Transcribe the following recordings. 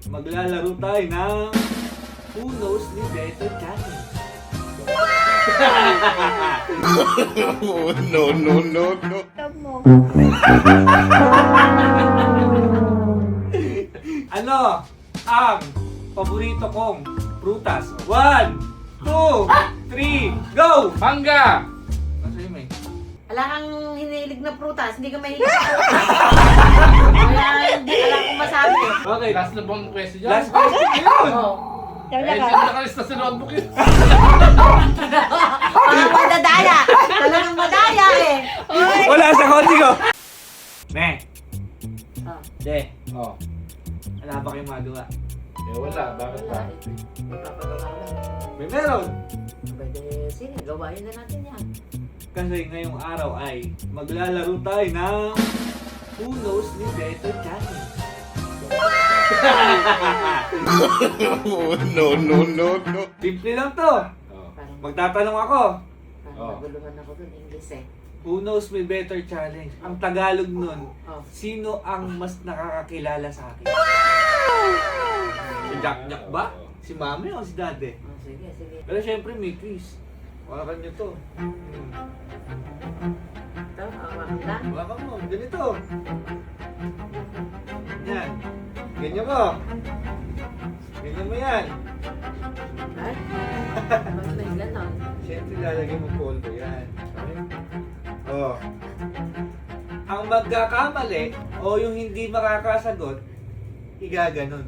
Maglalaro tayo ng Who Knows Me Better Challenge. No. Stop mo. Ano ang paborito kong prutas? 1, 2, 3, go! Mangga! Ano yun, May? Wala kang hinilig na prutas, hindi ka mahilig sa prutas. Kaya hindi alam kung masabi. Okay, Last na bang question dyan? last question yun! Oh. Sabi Eh, na hindi ka. nakalista sa notebook yun. Parang madadaya. Talagang madaya eh. Wala sa konti ko! Ne, Oh. de, Oh. wala ba kayong magawa? Eh, wala. Bakit ba? Magpapagawa ko lang. May meron! Pwede, sige, gawain na natin yan. Kasi ngayong araw ay maglalaro tayo ng Who Knows Me Better Challenge. No. Simple lang to. Oh. Parang, Magtatanong ako, parang Oh. naguluhan ako dun, English eh. Who Knows Me Better Challenge. Ang Tagalog nun, Oh. sino ang mas nakakakilala sa akin? Si Jack ba? Si Mami o si Daddy? Oh, sige, sige. Pero syempre may quiz. Wakan nyo to. Ito, hawakan lang. Wakan mo, ganito. Yan. Ganyan mo. Ganyan mo yan. Ay, ba't may ganon? Siyempre lalagay mo polvo yan. Oh. Ang magkakamali o yung hindi makakasagot, igaganon.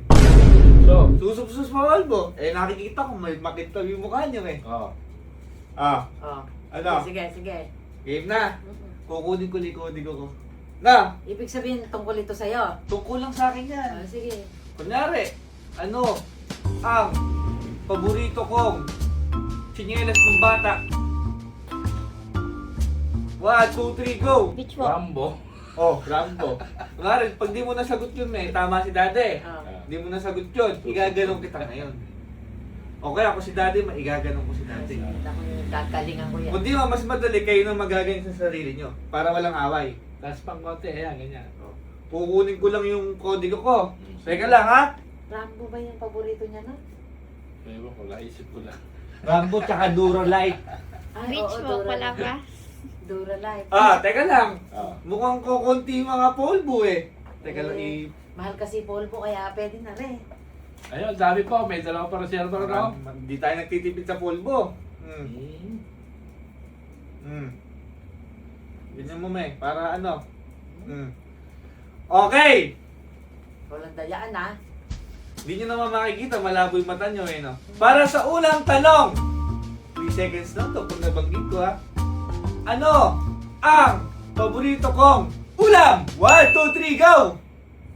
So, Susupsus pa polvo. Eh nakikita ko may makintab yung mukha niyo eh. oh. Ah, Oh. ano? Sige, sige. Game na. Mm-mm. Kukunin ko likodi ko. Na, Ibig sabihin, tungkol ito sa'yo. tungkol lang sa akin yan. Oh, sige. Kunyari, ano ang paborito kong tsinelas ng bata? 1, 2, 3, go! Beach mo. Rambo. Oh, Rambo. Kunyari, pag di mo nasagot yun, may tama si Dade. Oh. Di mo nasagot yun, igaganong kita ngayon. Okay, ako si Dade, igaganon ko si Dade. Ako yung gagalingan ko yan. Kung di mo, mas madali kayo nang magaganyan sa sarili nyo. Para walang away. Last pang konti. Ayan, ganyan. Kukunin ko lang yung kodigo ko. Teka lang ha. Rambo ba yung paborito niya na? Ewan ko, naisip ko lang. Rambo tsaka Duro Light. Ay, Beach mo pala ka. Dura Life. Teka lang. Oh. Mukhang kukunti mga polvo eh. Teka lang Mahal kasi polvo, kaya pwede na rin. Ayun, dami po. May dalawa pa reserva na ako. Hindi tayo nagtitipid sa polvo. Ganyan mo may, para ano. Okay! Walang dayaan ha. Hindi nyo naman makikita, malabo yung mata nyo eh no. Para sa unang tanong, 3 seconds lang to pag nabanggit ko ha. Ano ang paborito kong ulam? 1, 2, 3, go!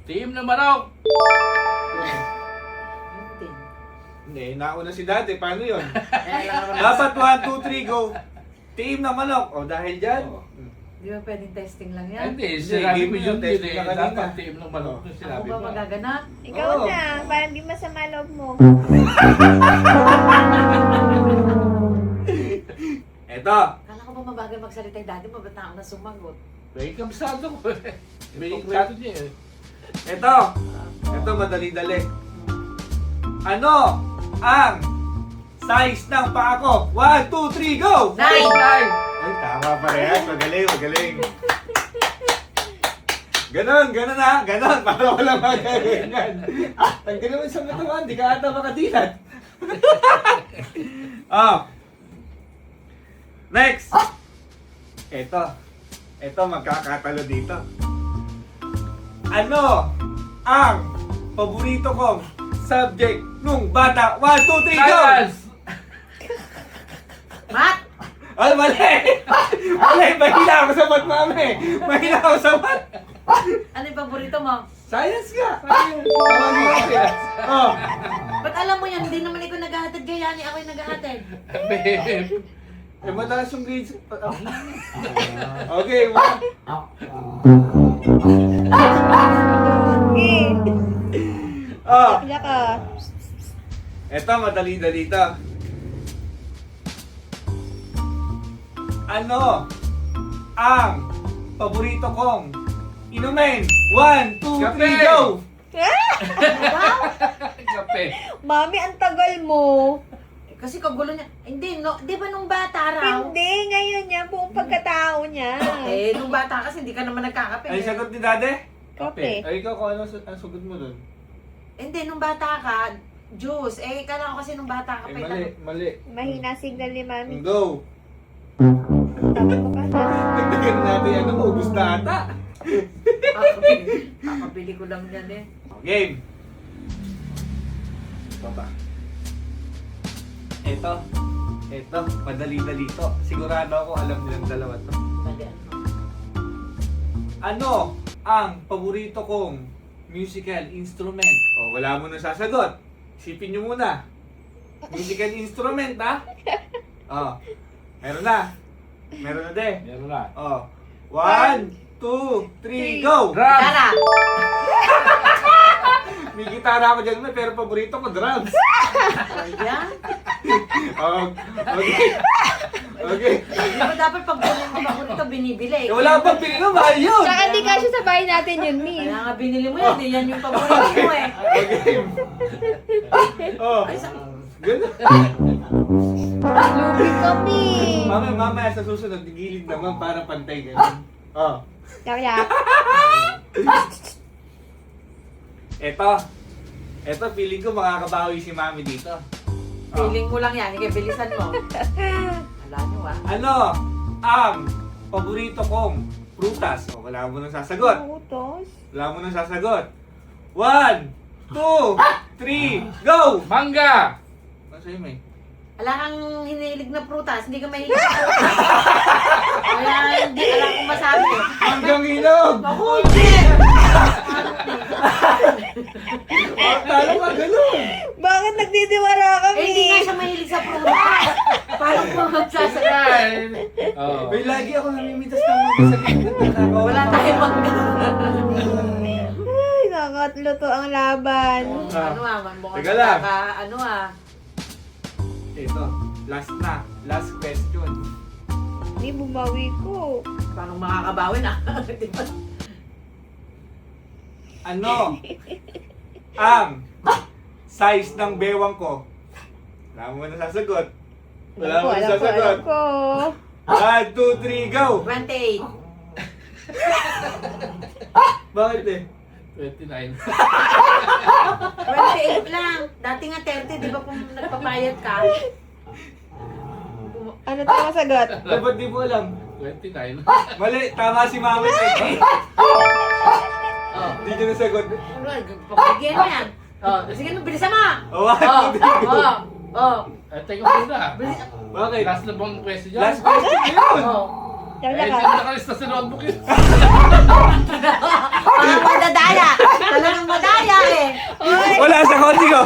Team na manok! Hindi. Hindi, nauna si dati. Paano yun? Kaya lang naman. Dapat 1, 2, 3, go! Team na manok. O dahil dyan, Oh. Di ba pwedeng testing lang Ay, yan? hindi, Hindi, sinabi game ko yun, yun test din eh. na kanina. Dapat team ng manok yung Ako sinabi ba mo. magaganap? Ikaw Oo. na. Parang di masama loob mo. eto. Kala ko ba mabagal magsalita yung dati mo, ba't na ako na sumagot? May kabisado ko eh. May kwento niya eh. Eto. Eto, madali-dali. Ano ang size ng paa ko? 1, 2, 3, go! Nine! Nine! Ay, tama pa rin. Magaling, magaling. Ganon, ganon ha. Ganon, para walang magaling yan. Tanggalin mo sa matawan, di ka ata makadilat. Next! Eto. Eto, magkakatalo dito. Ano ang paborito kong subject nung bata? 1, 2, 3, go! Science! Mat! Ay, mali! Mali! Mahina ako sa mat, mami! Mahina ako sa mat! Ano yung paborito mo? Science nga! Science! Oh! Ba't alam mo yan? Hindi naman ikaw naghahatid kaya ni ako yung naghahatid. Babe! Eh, mataas yung grades. Okay, one. Okay. Oh! Kaya ka. Eto, madali-dali to. Ano ang paborito kong inumin? 1, 2, 3, Kape! go! Wow! Mami, ang tagal mo. Kasi kagulo niya. Hindi, no, di ba nung bata raw? Hindi, ngayon niya, buong pagkatao niya. Eh, nung bata kasi hindi ka naman nagkakape. Ay, eh. sagot ni Dade? Kape. Ay, ikaw kung ano ang sagot mo dun? Hindi, nung bata ka, juice. Eh, kala ko kasi nung bata ka Ay, pa. mali. Mahina signal ni Mami. Go! Sabi ko ka na. Dagdagan natin yan, ubus na ata. Kakabili ko lang yan eh. Game! Baba. Ito, madali-dali to. Sigurado ako alam nilang dalawa to. Mali ano. Ano ang paborito kong musical instrument? O, wala mo na sasagot. Isipin nyo muna. Musical instrument, ha? O, meron na. Meron na, de. Meron na. O, 1, 2, 3, go! Drums! Tara! May gitara ako dyan, pero paborito ko drums. Ayan. Okay. Okay. Hindi ko dapat pag ako nito binibili. Eh, wala pang pinino, mahal yun! Tsaka hindi kasi sa bahay natin yun, Mi. Kaya nga binili mo yan. Yan yung paborito mo eh. Okay. Oh. Ay, sa... Ganun. Lubi kami. Mamaya sa susunod, gilid naman para pantay ganun. Oh. Yak-yak. Eto, feeling ko makakabawi si Mami dito. Oh. Feeling mo lang yan. Sige, bilisan mo. Alam nyo ah. Ano ang paborito kong prutas? O, wala mo nang sasagot. Utos. Wala mo nang sasagot. 1, 2, 3, go! Mangga! Ano sa'yo, May? Wala kang hinilig na prutas. Hindi ka mahilig na prutas. Kaya hindi alam kung masabi. Hanggang hinog! Ako, hindi! Talo ka, ganun! Bakit nagdidiwara kami? Eh, hindi nga siya mahilig sa prutas. Paano po magsasagot? Oh. May lagi ako namimitas ng mga sagot. Wala tayong mangga. Ay, nakakatlo to ang laban. Ano ah, mukhang Teka lang. ano ah. Ito, last question. Hindi, bumawi ko. Paano makakabawi na? Di ba? Ano ang size ng bewang ko? Wala mo na sasagot. Wala mo na Alam sasagot. ko. 1, 2, 3, go! 28. Bakit eh? 29. 28 lang. Dati nga 30, di ba kung nagpapayat ka? Ano tama sagot? Dapat di mo alam. 29. Mali, tama si Mami. Oh. Hindi nyo nasagot. Pagigyan mo yan. Oh, sige, bilisan mo. Oh, 1, 2, 3, go! Oh. Teka muna. Bilisan. Bakit? Last na bang question dyan? Last question yun! Oh. Eh, Yak-yak hindi ka. mo nakalista sa notebook yun. Parang madadaya. Talagang madaya eh. Oy, Wala sa konti ko!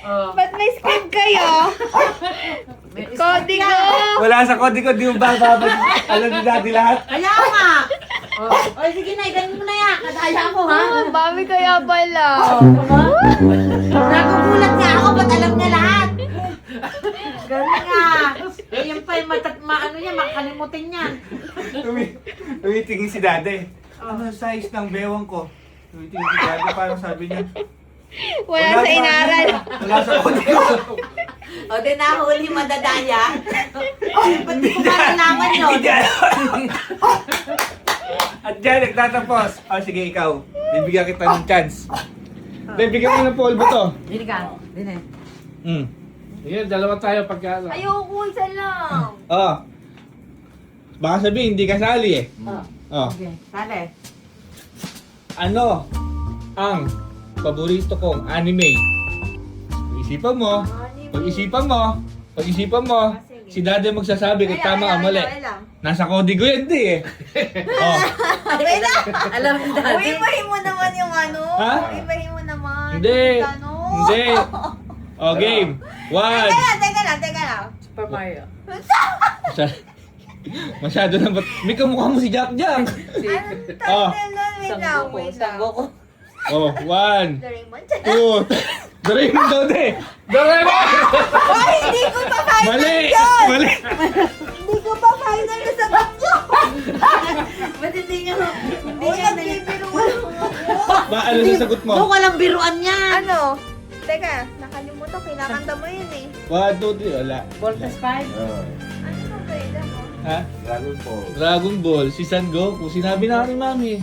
Oh. ba't may script kayo? Coding ko. Wala sa konti ko, di mo ba babag? Alam ni Daddy lahat? Kaya nga. Oh. Oy, sige na, iganin mo na yan. Kadaya mo ha. Mami kaya pala. Oh, diba? Nagugulat nga ako, ba't alam niya lahat? Ganun nga. Eh, yun pa yung ano niya, makakalimutin niya. Tumitingin si Daddy. Ano size ng bewang ko? Tumitingin si Daddy, parang sabi niya. Wala sa inaral. Wala sa konti ko. O, di nahuli madadaya. Ba't di ko malalaman yun? Hindi alam. At dyan, nagtatapos. Oh, sige, ikaw. Bibigyan kita ng chance. Bibigyan mo ng polvo to. Dini ka. Dini. Sige, dalawa tayo pagka... Ayoko, isa lang. Oh. Baka sabihin, hindi ka sali eh. Oh. Oh. Okay. Sale. Ano ang paborito kong anime? Pag-isipan mo. Pag-isipan mo. Si Daddy magsasabi kung tama o mali. Nasa kodigo yan, di eh. Oh. Wait lang. Alam ni Daddy. Ibahin mo naman yung ano. Ha? Ibahin mo naman. Hindi. Ano? Hindi. Oh, game. 1. Teka lang. Super Mario. Masyado na ba? May kamukha mo si Jack Jack. Anong Oh. title nun? Wait lang. Oh, 1, Doraemon. 2. Doraemon daw de. Doraemon! Ay, hindi ko pa final Mali. yun! Mali. Hindi ko pa final na sagot yun! Ba't hindi niya Nagbibiruan ako. Ba, ano sasagot mo? Buk, walang biruan yan. Ano? Teka, nakalimutan. Kinakanta mo yun eh. 1, 2, 3, wala. Voltas 5? Ano ba ba yun mo? Ha? Dragon Ball. Dragon Ball, si San Goku, sinabi na ako ni Mami.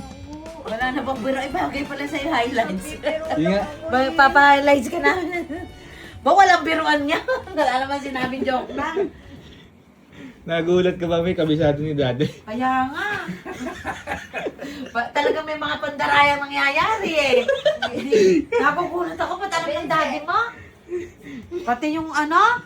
Wala na bang biro? Ay, bagay pala sa'yo highlights. Yun nga. Papa-highlights ka na. Buk, walang biruan niya. Wala naman sinabing joke lang. Nagulat ka ba, may kabisado ni Daddy? Kaya nga. Talaga may mga pandarayang nangyayari eh. Nakukulat ako, ba't alam ng daddy mo? Pati yung ano,